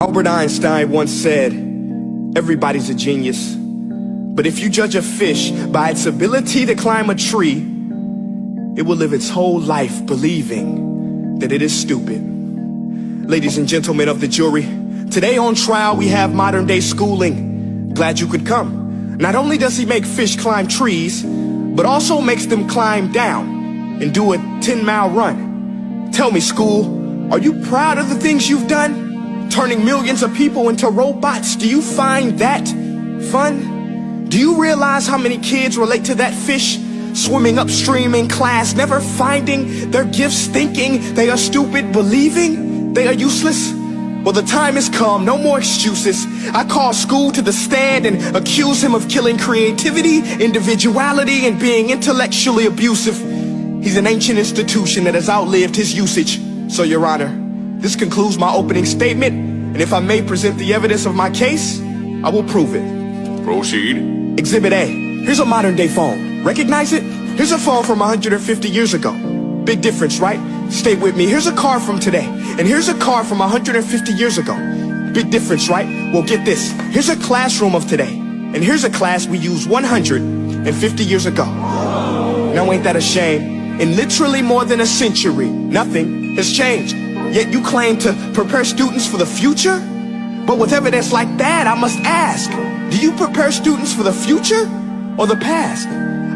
Albert Einstein once said, everybody's a genius, but if you judge a fish by its ability to climb a tree, it will live its whole life believing that it is stupid. Ladies and gentlemen of the jury, today on trial we have modern day schooling. Glad you could come. Not only does he make fish climb trees, but also makes them climb down and do a 10-mile run. Tell me, school, are you proud of the things you've done? Turning millions of people into robots, do you find that fun? Do you realize how many kids relate to that fish swimming upstream in class, never finding their gifts, thinking they are stupid, believing they are useless? Well, the time has come, no more excuses. I call school to the stand and accuse him of killing creativity, individuality, and being intellectually abusive. He's an ancient institution that has outlived his usage. So, Your Honor, this concludes my opening statement, and if I may present the evidence of my case, I will prove it. Proceed. Exhibit A. Here's a modern day phone. Recognize it? Here's a phone from 150 years ago. Big difference, right? Stay with me. Here's a car from today, and here's a car from 150 years ago. Big difference, right? Well, get this. Here's a classroom of today, and here's a class we used 150 years ago. Now, ain't that a shame? In literally more than a century, nothing has changed. Yet you claim to prepare students for the future? But with evidence like that, I must ask, do you prepare students for the future or the past?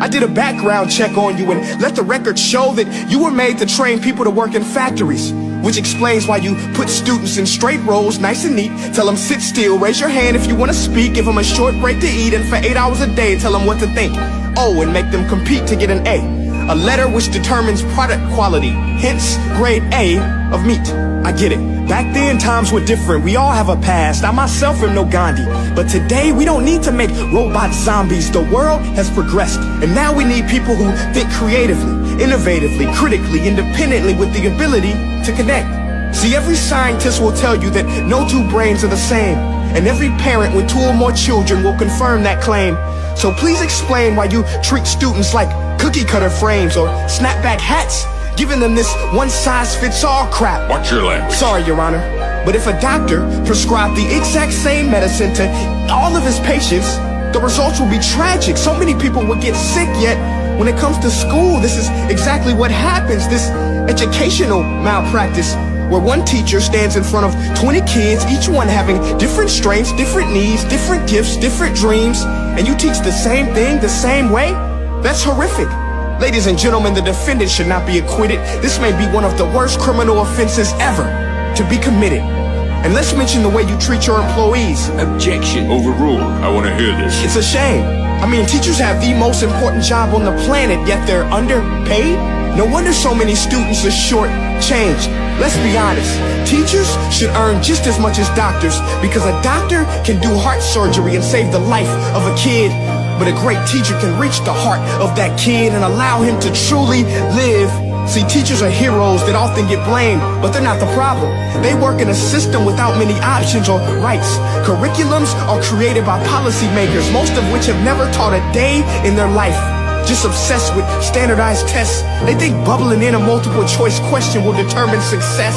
I did a background check on you and let the record show that you were made to train people to work in factories, which explains why you put students in straight rows, nice and neat, tell them sit still, raise your hand if you want to speak, give them a short break to eat, and for 8 hours a day tell them what to think. Oh, and make them compete to get an A letter which determines product quality, hence grade A of meat. I get it. Back then, times were different. We all have a past. I myself am no Gandhi. But today, we don't need to make robot zombies. The world has progressed. And now we need people who think creatively, innovatively, critically, independently, with the ability to connect. See, every scientist will tell you that no two brains are the same. And every parent with 2 or more children will confirm that claim. So please explain why you treat students like cookie cutter frames or snapback hats, giving them this one-size-fits-all crap. Watch your language. Sorry, Your Honor, but if a doctor prescribed the exact same medicine to all of his patients, the results will be tragic. So many people will get sick, yet when it comes to school, this is exactly what happens. This educational malpractice, where one teacher stands in front of 20 kids, each one having different strengths, different needs, different gifts, different dreams, and you teach the same thing the same way? That's horrific. Ladies and gentlemen, the defendant should not be acquitted. This may be one of the worst criminal offenses ever to be committed. And let's mention the way you treat your employees. Objection. Overruled. I want to hear this. It's a shame. I mean, teachers have the most important job on the planet, yet they're underpaid? No wonder so many students are short-changed. Let's be honest, teachers should earn just as much as doctors, because a doctor can do heart surgery and save the life of a kid, but a great teacher can reach the heart of that kid and allow him to truly live. See, teachers are heroes that often get blamed, but they're not the problem. They work in a system without many options or rights. Curriculums are created by policymakers, most of which have never taught a day in their life. Just obsessed with standardized tests. They think bubbling in a multiple choice question will determine success.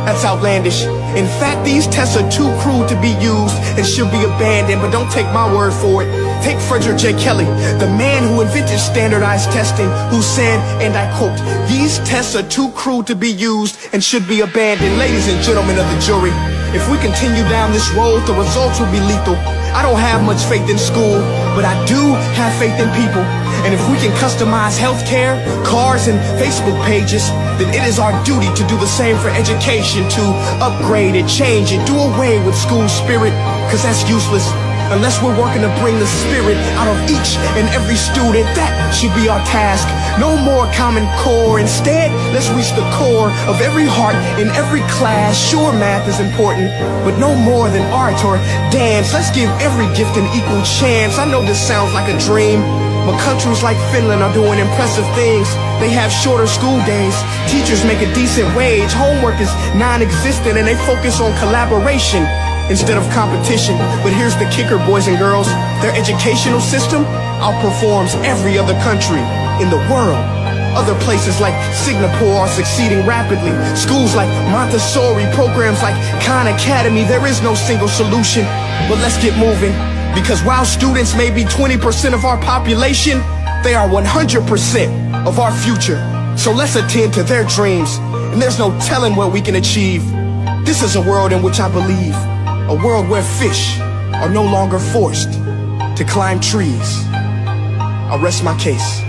That's outlandish. In fact, these tests are too cruel to be used and should be abandoned, but don't take my word for it. Take Frederick J. Kelly, the man who invented standardized testing, who said, and I quote, "These tests are too cruel to be used and should be abandoned." Ladies and gentlemen of the jury, if we continue down this road, the results will be lethal. I don't have much faith in school, but I do have faith in people. And if we can customize healthcare, cars, and Facebook pages, then it is our duty to do the same for education, to upgrade it, change it, do away with school spirit, because that's useless. Unless we're working to bring the spirit out of each and every student, that should be our task. No more Common Core. Instead, let's reach the core of every heart in every class. Sure, math is important, but no more than art or dance. Let's give every gift an equal chance. I know this sounds like a dream, but countries like Finland are doing impressive things. They have shorter school days. Teachers make a decent wage. Homework is non-existent, and they focus on collaboration instead of competition. But here's the kicker, boys and girls. Their educational system outperforms every other country in the world. Other places like Singapore are succeeding rapidly. Schools like Montessori, programs like Khan Academy, there is no single solution. But let's get moving, because while students may be 20% of our population, they are 100% of our future. So let's attend to their dreams, and there's no telling what we can achieve. This is a world in which I believe, a world where fish are no longer forced to climb trees. I'll rest my case.